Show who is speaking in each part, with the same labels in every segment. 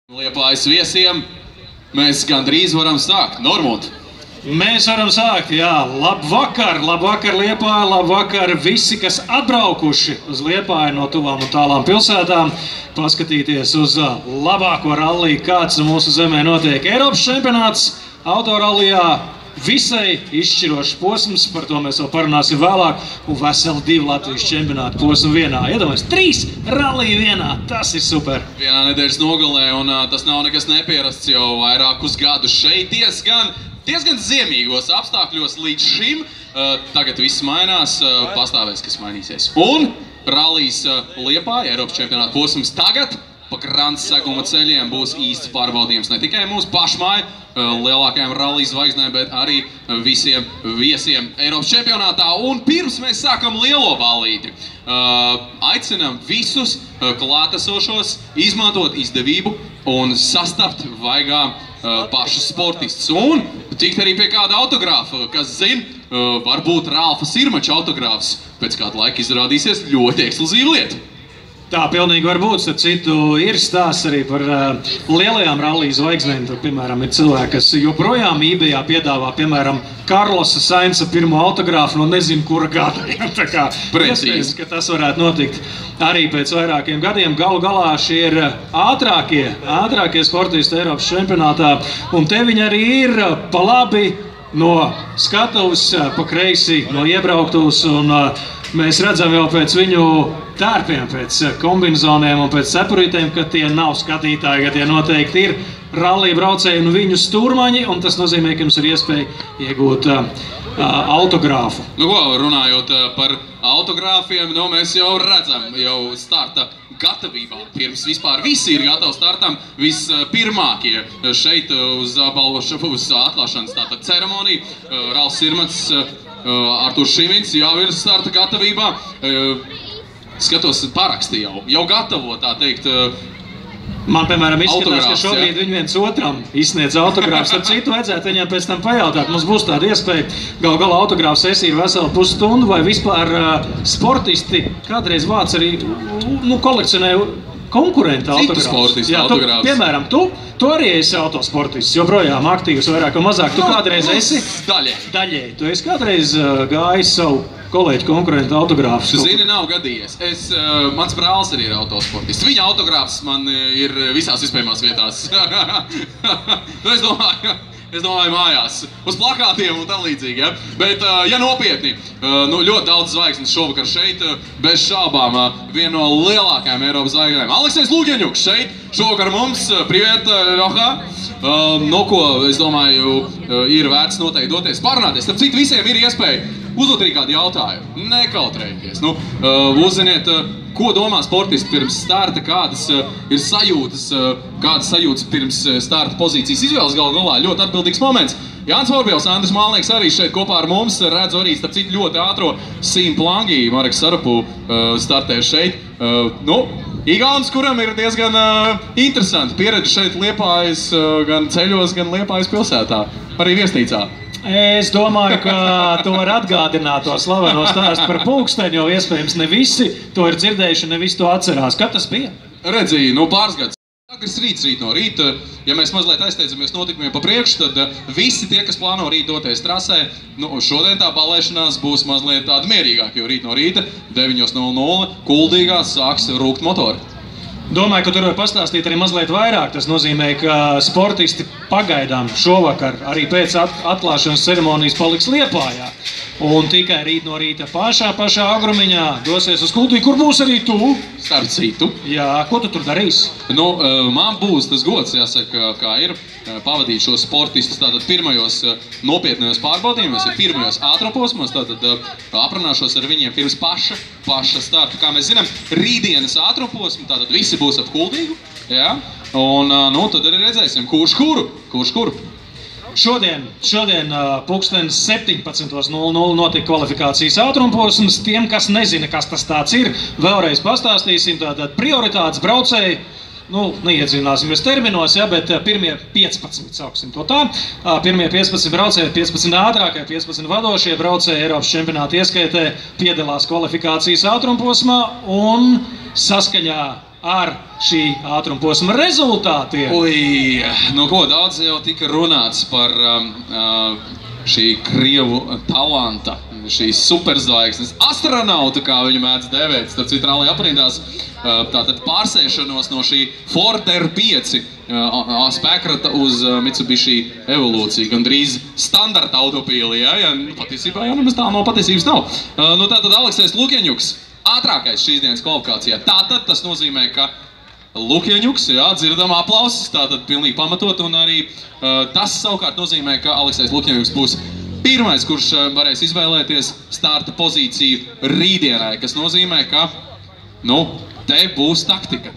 Speaker 1: Liepājas viesiem mēs gandrīz varam sākt. Normund.
Speaker 2: Mēs varam sākt, jā. Labvakar Liepāja, labvakar visi, kas atbraukuši uz Liepāju no tuvām un tālām pilsētām. Paskatīties uz labāko ralliju, kāds mūsu zemē notiek. Eiropas čempionāts autorallijā. Visai izšķirošs posms, par to mēs vēl parunāsim vēlāk, un veseli 2 Latvijas čempionāta posmu vienā. Iedomājies, 3 rallija vienā, tas ir super.
Speaker 1: Vienā nedēļas nogalē, un tas nav nekas neparasts jau vairākus gadus šeit diezgan ziemīgos apstākļos līdz šim. Tagad viss mainās, pastāvēs, kas mainīsies. Un rallijas Liepāja, Eiropas čempionāta posms tagad pa Grants seguma ceļiem būs īsts pārbaudījums ne tikai mūsu pašmāju lielākajām rallijas zvaigznēm, bet arī visiem viesiem Eiropas čempionātā. Un pirms mēs sākam lielo ballīti, aicinām visus klātesošos izmantot izdevību un sastapt vaigā pašus sportistus. Un tikt arī pie kāda autogrāfa, kas zina, varbūt Ralfa Sirmača autogrāfs pēc kāda laika izrādīsies ļoti ekskluzīva lieta.
Speaker 2: Tā pilnīgi var būt, starp citu, ir stāsts arī par lielajām rallijas zvaigznēm. Tur, piemēram, ir cilvēki, kas joprojām eBayā piedāvā, piemēram, Karlosa Sainza pirmo autogrāfu no nezinu kura gada. Tā kā iespējams, ka tas varētu notikt arī pēc vairākiem gadiem. Galu galā šie ir ātrākie sportisti Eiropas čempionātā, un te viņi arī ir pa labi no skatuves, pa kreisi no iebrauktuvs, un mēs redzam jau pēc viņu tērpiem, pēc kombinezoniem un pēc cepurītēm, ka tie nav skatītāji, ka tie noteikti ir rallija braucēji un viņu stūrmaņi, un tas nozīmē, ka jums ir iespēja iegūt autogrāfu.
Speaker 1: Nu ko, runājot par autogrāfiem, mēs jau redzam jau starta gatavībā. Pirms vispār visi ir gatavi startam, vispirmākie šeit uz atklāšanas tātad ceremoniju. Ralfs Sirmats, Arturs Šimins jau ir starta gatavībā. Skatos, paraksti jau gatavo, tā teikt,
Speaker 2: man, piemēram, izskatās, ka šobrīd viņi viens otram izsniedz autogrāfus. Ar citu vajadzētu viņiem pēc tam pajautāt. Mums būs tāda iespēja. Galu galā autogrāfu sesija ir vesela pusstundu, vai vispār sportisti kādreiz vāc arī kolekcionē konkurenta autogrāfus.
Speaker 1: Citu sportistu autogrāfus.
Speaker 2: Piemēram, tu arī esi autosportists, joprojām aktīvs, vairāk un mazāk. Tu kādreiz esi? Daļēji. Tu esi kādreiz gājis savu kolēģi konkurenta autogrāfus?
Speaker 1: Zini, nav gadījies. Mans brālis arī ir autosportists. Viņa autogrāfs man ir visās iespējamās vietās. Es domāju mājās, uz plakātiem un tam līdzīgi. Ja? Bet, ja nopietni, ļoti daudz zvaigznes šovakar šeit, bez šābām, viena no lielākajām Eiropas zvaigznēm. Aleksejs Lugeņuks šeit, šovakar mums, privet, Rohā. No ko, es domāju, ir vērts noteikti doties parunāties. Starp citu, visiem ir iespēja uzdot arī kādu jautājumu. Nekautrējieties. Uzziniet, ko domā sportisti pirms starta, kādas ir sajūtas pirms starta pozīcijas izvēles galu galā. Ļoti atbildīgs moments. Jānis Vorbjovs, Andris Malnieks arī šeit kopā ar mums. Redzu arī, starp citu, ļoti ātro Sīmu Plangī, Mareks Sarapu startē šeit. Igauns, kuram ir diezgan interesanti pieredze šeit Liepājas gan ceļos, gan Liepājas pilsētā, arī viesnīcā.
Speaker 2: Es domāju, ka to var atgādināt to slaveno stāstu par pulksteni, jo iespējams ne visi to ir dzirdējuši, ne visi to atcerās. Kad tas bija?
Speaker 1: Redzīju, pāris gadus. Agrs rīt no rīta, ja mēs mazliet aizsteidzamies notikumiem pa priekšu, tad visi tie, kas plāno rīt doties trasē, šodien tā balēšanās būs mazliet tāda mierīgāka, jo rīt no rīta 9:00 Kuldīgā sāks rūkt motori.
Speaker 2: Domāju, ka tur var pastāstīt arī mazliet vairāk. Tas nozīmē, ka sportisti pagaidām šovakar arī pēc atklāšanas ceremonijas paliks Liepājā. Un tikai rīt no rīta pašā agrumiņā dosies uz Kuldīgu, kur būs arī tu.
Speaker 1: Starp citu.
Speaker 2: Jā, ko tu tur darīsi?
Speaker 1: Man būs tas gods, jāsaka, kā ir, pavadīt šos sportistus tātad pirmajos nopietnajos pārbaudījumos, pirmajos ātroposmos, tātad aprunāšos ar viņiem pirms paša starta. Kā mēs zinām, rītdienas ātroposmu, tātad visi būs ap Kuldīgu, jā, un tad arī redzēsim, kurš kuru.
Speaker 2: Šodien pulkstenis 17:00 notika kvalifikācijas ātrumposms. Tiem, kas nezina, kas tas tāds ir, vēlreiz pastāstīsim. Tātad prioritātes braucēji, neiedzināsimies terminos, ja, bet pirmie 15, sauksim to tā. Pirmie 15 braucēji, 15 ātrākie, 15 vadošie braucēji Eiropas čempionāta ieskaitē piedalās kvalifikācijas ātrumposmā un saskaņā ar šī ātrumposma rezultātiem.
Speaker 1: Ui, nu ko, daudz jau tika runāts par šī krievu talanta, šīs superzvaigznes astronauta, kā viņu mēdz dēvēt, starp citu rallija aprindās, tātad pārsēšanos no šī Ford R5 spēkrata uz Mitsubishi Evolūciju, gandrīz standarta autopīlī, ja patiesībā jau nemaz tā no patiesības nav. Nu tātad Aleksejs Lukjaņuks, ātrākais šīs dienas kvalifikācijā. Tātad tas nozīmē, ka Lukjaņuks, jā, dzirdam aplausus, tātad pilnīgi pamatot, un arī tas savukārt nozīmē, ka Aleksejs Lukjaņuks būs pirmais, kurš varēs izvēlēties starta pozīciju rītdienai, kas nozīmē, ka, nu, te būs taktika.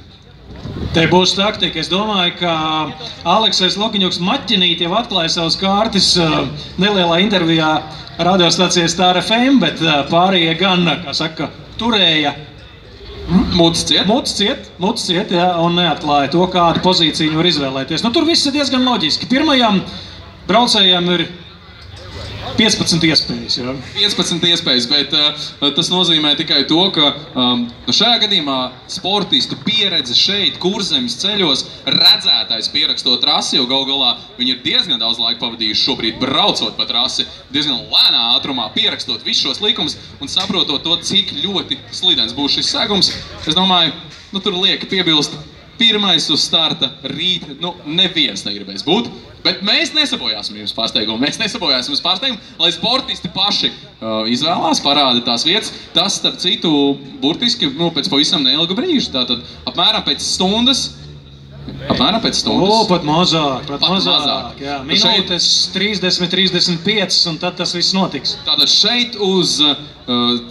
Speaker 2: Te būs taktika. Es domāju, ka Aleksejs Lukjaņuks maķinīt jau atklāja savus kārtis nelielā intervijā radiostācijā Star FM, bet pārējie gan, kā saka, turēja
Speaker 1: Muts ciet, jā, un neatklāja to, kādu pozīciju var izvēlēties. Nu, tur viss ir diezgan loģiski. Pirmajam braucējiem ir 15 iespējas, jā. 15 iespējas, bet tas nozīmē tikai to, ka šajā gadījumā sportistu pieredze šeit, Kurzemes ceļos, redzētais pierakstot trasi, jo galu galā viņi ir diezgan daudz laika pavadījuši šobrīd braucot pa trasi, diezgan lēnā ātrumā pierakstot visus šos likumus un saprotot to, cik ļoti slidens būs šis segums. Es domāju, nu tur liek piebilst, pirmais uz starta rīt, nu neviens negribēs būt. Bet mēs nesabojāsim jums pārsteigumu, lai sportisti paši izvēlās, parāda tās vietas. Tas, starp citu, burtiski pēc pavisam neilga brīža, tātad apmēram pēc stundas.
Speaker 2: O, pat mazāk. Jā, minūtes 30-35, un tad tas viss notiks.
Speaker 1: Tātad šeit uz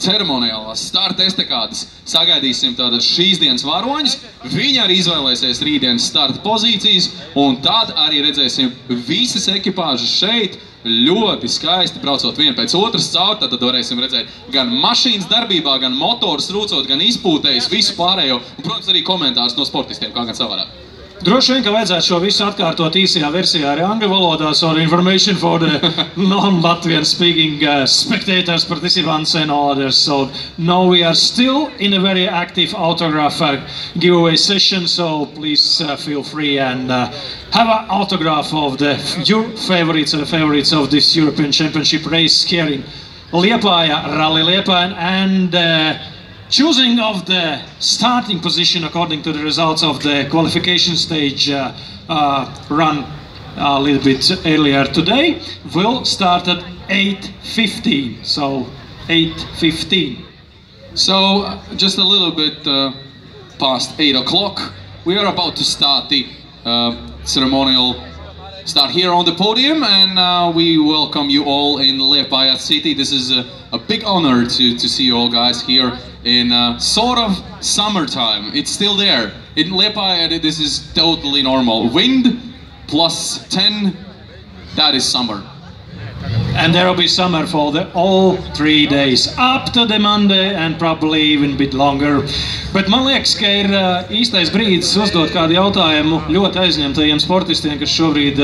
Speaker 1: ceremoniālās starta estakādes sagaidīsim tātad šīs dienas varoņus. Viņi arī izvēlēsies rītdienas starta pozīcijas, un tad arī redzēsim visas ekipāžas šeit ļoti skaisti braucot vienu pēc otras cauri. Tad varēsim redzēt gan mašīnas darbībā, gan motors rūcot, gan izpūtējis, visu pārējo. Un, protams, arī komentārus no sportistiem, kā gan savādāk.
Speaker 2: Droši vien, ka vajadzētu šo visu atkārtot īsajā versijā arī angļu valodā, so information for the non-Latvian speaking spectators, participants and others. So now we are still in a very active autograph giveaway session, so please feel free and have an autograph of your favorites and the favorites of this European Championship race here in Liepāja, Rally Liepāja, and choosing of the starting position according to the results of the qualification stage run a little bit earlier today will start at 8:15. So 8:15.
Speaker 1: So just a little bit past 8 o'clock, we are about to start the ceremonial start here on the podium, and we welcome you all in Liepāja city. This is a big honor to see you all guys here in sort of summertime. It's still there. In Liepāja, this is totally normal. Wind plus 10, that is summer.
Speaker 2: And there will be summer for all 3 days, up to the Monday and probably even a bit longer. Bet man liekas, ka ir īstais brīdis uzdot kādu jautājumu ļoti aizņemtajiem sportistiem, kas šobrīd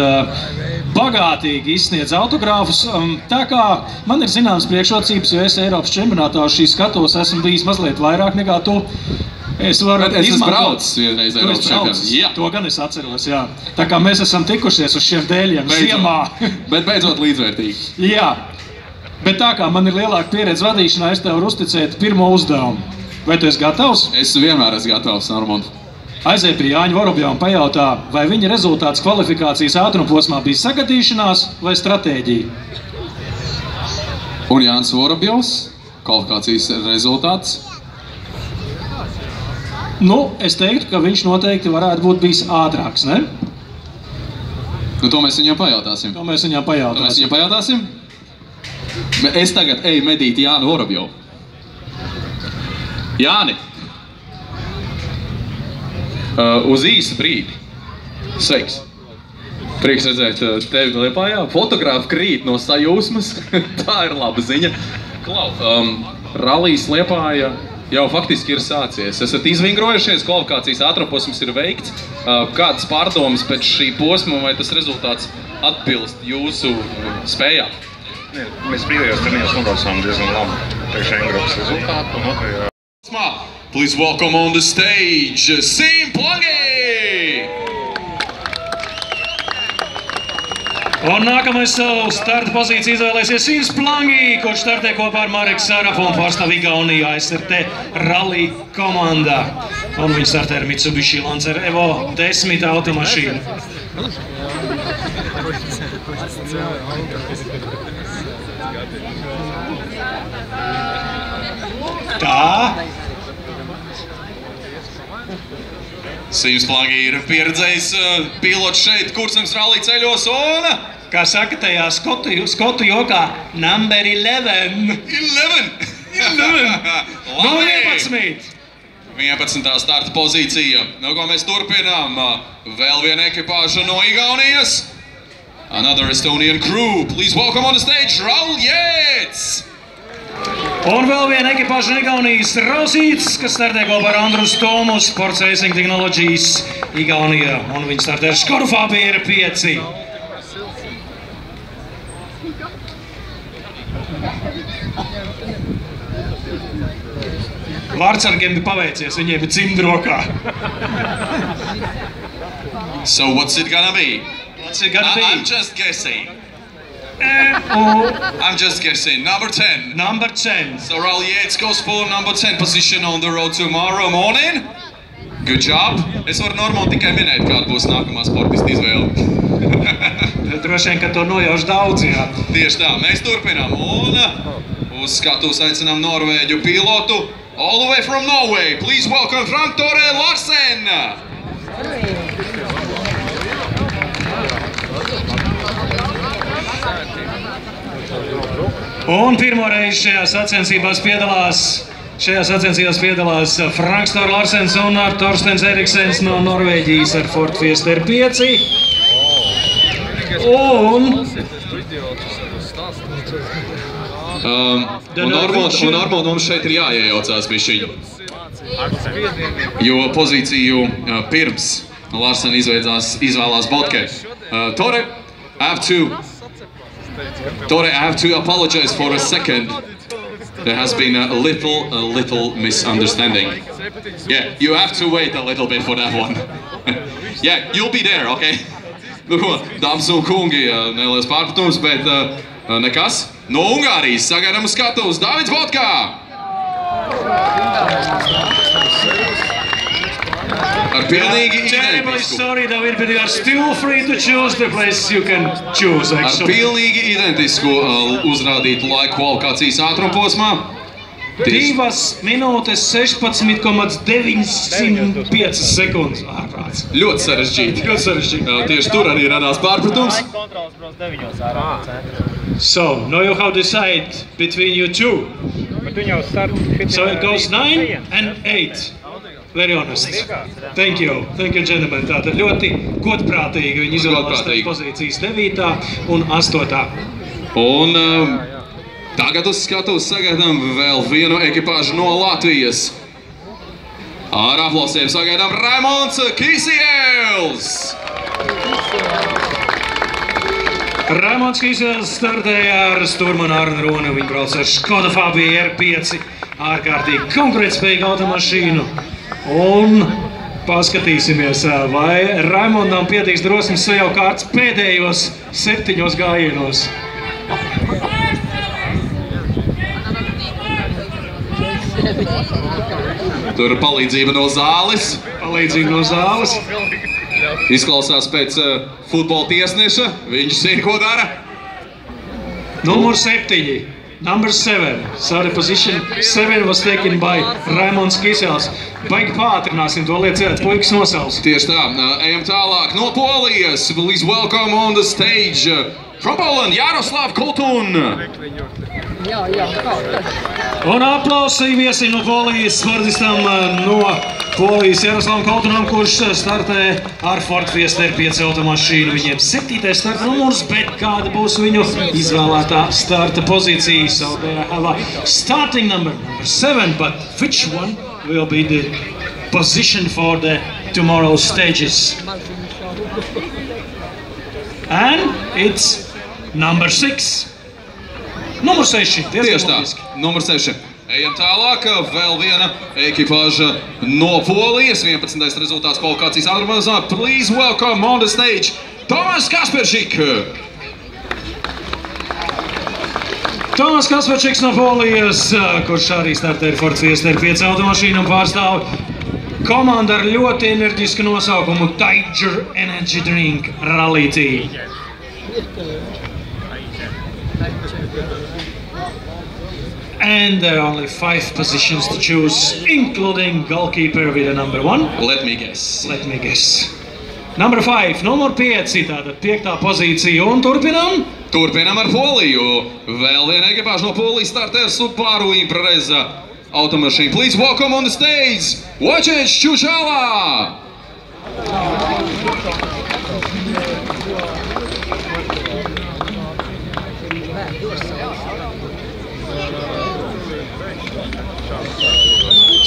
Speaker 2: bagātīgi izsniedz autogrāfus. Tā kā man ir zināmas priekšrocības, jo es Eiropas čempionātā uz šī skatos esmu bijis mazliet vairāk nekā tu. Es
Speaker 1: esmu braucis vienreiz Eiropas čempionātā.
Speaker 2: Jā, to gan es atceros, jā. Tā kā mēs esam tikušies uz šiem dēļiem ziemā.
Speaker 1: Bet beidzot līdzvērtīgi.
Speaker 2: Jā, bet tā kā man ir lielāka pieredze vadīšanā, es tev varu uzticēt pirmo uzdevumu. Vai tu esi gatavs?
Speaker 1: Es vienmēr esmu gatavs, Normand.
Speaker 2: Aizej pie Jāņa Vorobjova un pajautā, vai viņa rezultāts kvalifikācijas ātrumposmā bija sagadīšanās vai stratēģija?
Speaker 1: Un Jānis Vorobjovs, kvalifikācijas rezultāts?
Speaker 2: Nu, es teiktu, ka viņš noteikti varētu būt bijis ātrāks, ne?
Speaker 1: Nu, to mēs viņam pajautāsim.
Speaker 2: To mēs viņam pajautāsim.
Speaker 1: Es tagad eju medīt Jānu Vorobjovu. Jāni, uz īsu brīdi. Sveiks. Prieks redzēt tevi Liepājā. Fotogrāfi krīt no sajūsmas. Tā ir laba ziņa. Klau, rallijs Liepāja jau faktiski ir sācies. Esat izvingrojušies, kvalifikācijas ātrumposms ir veikts. Kādas pārdomas pēc šī posma, vai tas rezultāts atbilst jūsu spējām?
Speaker 3: Mēs brīvajos treniņos nobraucām diezgan labu priekšējiem grupas rezultātu.
Speaker 1: Please welcome on the stage, Siim Plangī!
Speaker 2: Un nākamais savu starta pozīciju izvēlēsies Siims Plangī, kurš startē kopā ar Mareku Sarafu un pārstāv Igauniju ASRT Rally komandā. Un viņš startē ar Mitsubishi Lancer Evo 10 automašīnu. Tā.
Speaker 1: Siims Plangī ir pieredzējis pilots šeit Kurzemes rally ceļos un...
Speaker 2: Kā saka tajā skotu jokā, number 11.
Speaker 1: 11!
Speaker 2: 11!
Speaker 1: 11. starta pozīcija. No ko mēs turpinām? Vēl viena ekipāža no Igaunijas. Another Estonian crew. Please welcome on the stage, Raul Jēts!
Speaker 2: Un vēl viena ekipāža no Igaunijas, Rausīts, kas startē kopā ar Andrus Tomu, Sports Racing Technologies Igaunijā. Un viņi startē ar Škodu Fabia 5. Vārtsargiem bija paveicies, viņiem bija cimdi rokā.
Speaker 1: So what's it gonna be?
Speaker 2: What's it gonna be?
Speaker 1: I'm just guessing. I'm just guessing. Number 10.
Speaker 2: Number 10.
Speaker 1: So Raul Jēts goes for number 10 position on the road tomorrow morning. Good job. Es varu normāli tikai minēt, kāda būs nākamā sportista izvēle.
Speaker 2: Droši vien, ka to nojauš daudz, jā.
Speaker 1: Tieši tā, mēs turpinām. Un uz skatuves aicinām norvēģu pilotu. All the way from Norway, please welcome Frank Tore Larsen!
Speaker 2: Un pirmoreiz šajās sacensībās piedalās Franks Tore Larsens un Torstens Eriksens no Norvēģijas ar Ford Fiesta R5. Un
Speaker 1: Normāli mums šeit ir jāiejaucās bišķiņu. Jo pozīciju pirms Larsen izvēlās Botke. Tore, I have to apologize for a second. There has been a little misunderstanding. Yeah, you have to wait a little bit for that one. Yeah, you'll be there, okay? Nu ko, dāmas un kungi, neliels pārpratums, bet nekas. No Ungārijas sagaidām uz skatuves Davids Botkā! Ar pilnīgi identisku.
Speaker 2: Sorry, David, but you are still free to choose the place you can choose, actually.
Speaker 1: Ar pilnīgi identisku uzrādītu laiku kvalifikācijas ātrumposmā.
Speaker 2: 2 minūtes 16,905 sekundes. Ārprāts.
Speaker 1: Ļoti sarežģīti. Tieši tur arī radās pārpratums.
Speaker 2: So, now you have to decide between you two. So it goes 9 and 8. Very honest. Thank you, gentlemen. Tātad ļoti godprātīgi viņi izvēlās pozīcijas 9. un 8.
Speaker 1: Un tagad uz skatuves sagaidām vēl vienu ekipāžu no Latvijas. Ar aplausiem sagaidām Raimonds Kīsēls!
Speaker 2: Raimonds Kīsēls startēja ar Sturmanu Arnu Roni, viņi brauc ar Škoda Fabia R5, ārkārtīgi konkurētspējīgu automašīnu. Un paskatīsimies, vai Raimondam pietiks drosmes sajaukt kārtas pēdējos 7 gājienos.
Speaker 1: Tur ir palīdzība no zāles. Izklausās pēc futbola tiesneša. Viņš zina, ko dara.
Speaker 2: Numur 7. Number 7. Sorry, position 7 was taken by Raimonds Kīsēls. Baigi pātrināsim to liecēt, puikas nosauls.
Speaker 1: Tieši tā. Ejam tālāk no Polijas. Please welcome on the stage from Poland, Jaroslav Koltun.
Speaker 2: Un aplausi viesim no Polijas sportistam no Polijas Jaroslavam Koltunam, kurš startē ar Ford Fiesta R5 automašīnu. Viņiem 7. starta numurs, bet kāda būs viņu izvēlētā starta pozīcija? So they have a starting number 7, but which one will be the position for the tomorrow's stages? And it's number 6. Numur 6.
Speaker 1: Tieši tā, numur 6. Ejam tālāk, vēl viena ekipāža no Polijas, 11. rezultāts kvalifikācijas ātrumā. Please welcome on the stage Tomas Kasperčik.
Speaker 2: Tomas Kasperčiks no Polijas, kurš arī startē ar Ford Fiesta R5 automašīnu un pārstāv komandu ar ļoti enerģisku nosaukumu Tiger Energy Drink Rally Team. And there are only 5 positions to choose, including goalkeeper with a number 1.
Speaker 1: Let me guess.
Speaker 2: Let me guess. Number 5, numur 5, tātad 5. pozīcija un turpinām.
Speaker 1: Turpinām ar Poliju. Vēl viena ekipāža no Polijas startē Subaru Impreza automašīnu. Please welcome on the stage, Wojciech Čučala!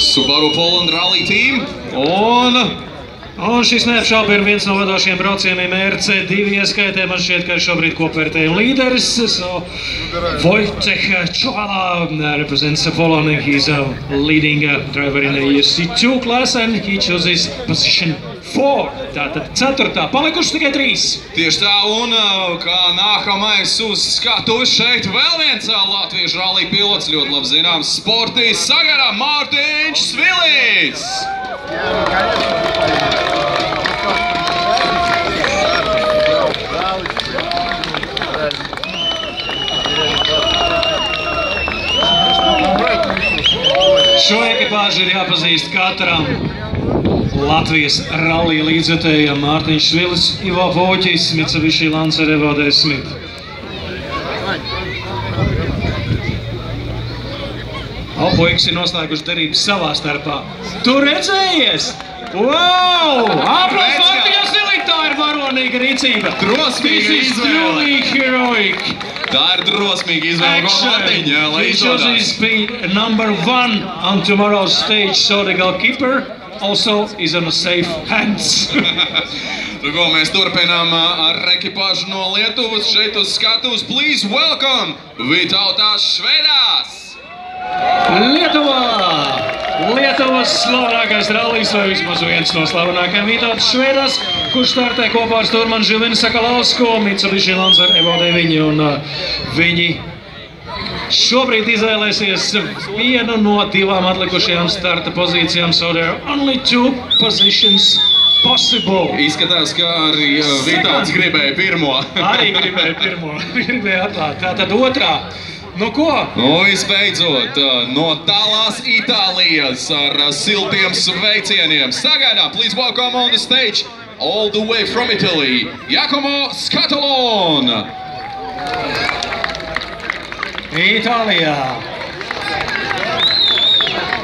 Speaker 1: Subaru Poland Rally Team
Speaker 2: Un šis neapšaubi ir viens no vadošiem braucieniem RC2 ieskaitē. Man šķiet, ka ir šobrīd kopvērtējuma līderis. So, Wojciech Čučala represents Poland and he's a leading driver in the ESC2 class and he chooses position 4. Tātad 4. Palikuši tikai 3.
Speaker 1: Tieši tā, un kā nākamais uz skatuves šeit vēl viens latviešu rally pilots, ļoti labi zināms sportists Sagarā Mārtiņš Svilis!
Speaker 2: Šo ekipāžu ir jāpazīst katram Latvijas rallija līdzjutējam Mārtiņš Svilis, Ivo Voķis, Mitsubishi Lancer Evo 10. Puikas ir noslēguši derības savā starpā. Tu redzējies? Wow! Aplaus Mārtiņam Svilim, tā ir varonīga rīcība.
Speaker 1: Drosmīga izvēle.
Speaker 2: This is truly heroic.
Speaker 1: Tā ir drosmīga izvēle no Mārtiņa, lai
Speaker 2: He chooses number 1 on tomorrow's stage, so the goalkeeper also is on a safe hands.
Speaker 1: Mēs turpinām ar ekipāžu no Lietuvas šeit uz skatuves. Please welcome Vytautas Švedās!
Speaker 2: Lietuvas slavenākais rallijs, vai vismaz viens no slavenākajiem Vytautas Švedās, kurš startē kopā ar stūrmanu Žilvinu Sakalausku, Mitsubishi Lancer Evo 9, un viņi šobrīd izvēlēsies vienu no 2 atlikušajām starta pozīcijām, so there are only 2 positions possible.
Speaker 1: Izskatās, ka arī Vytauts gribēja pirmo.
Speaker 2: Arī gribēja pirmo, gribēja atklāt. Tātad 2. Nu ko?
Speaker 1: Visbeidzot, no tālās Itālijas ar siltiem sveicieniem sagaidām. Please welcome on the stage, all the way from Italy, Giacomo Scatolone.
Speaker 2: Itālijā.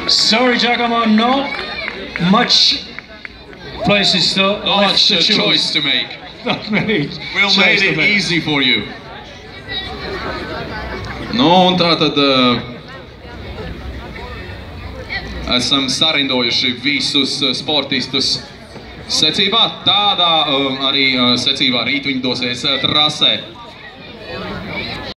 Speaker 2: Sorry, Giacomo, not much places to
Speaker 1: choice to make.
Speaker 2: Not many.
Speaker 1: We'll make it easy for you. Nu, un tātad esam sarindojuši visus sportistus secībā. Tādā arī secībā rīt viņi dosies trasē.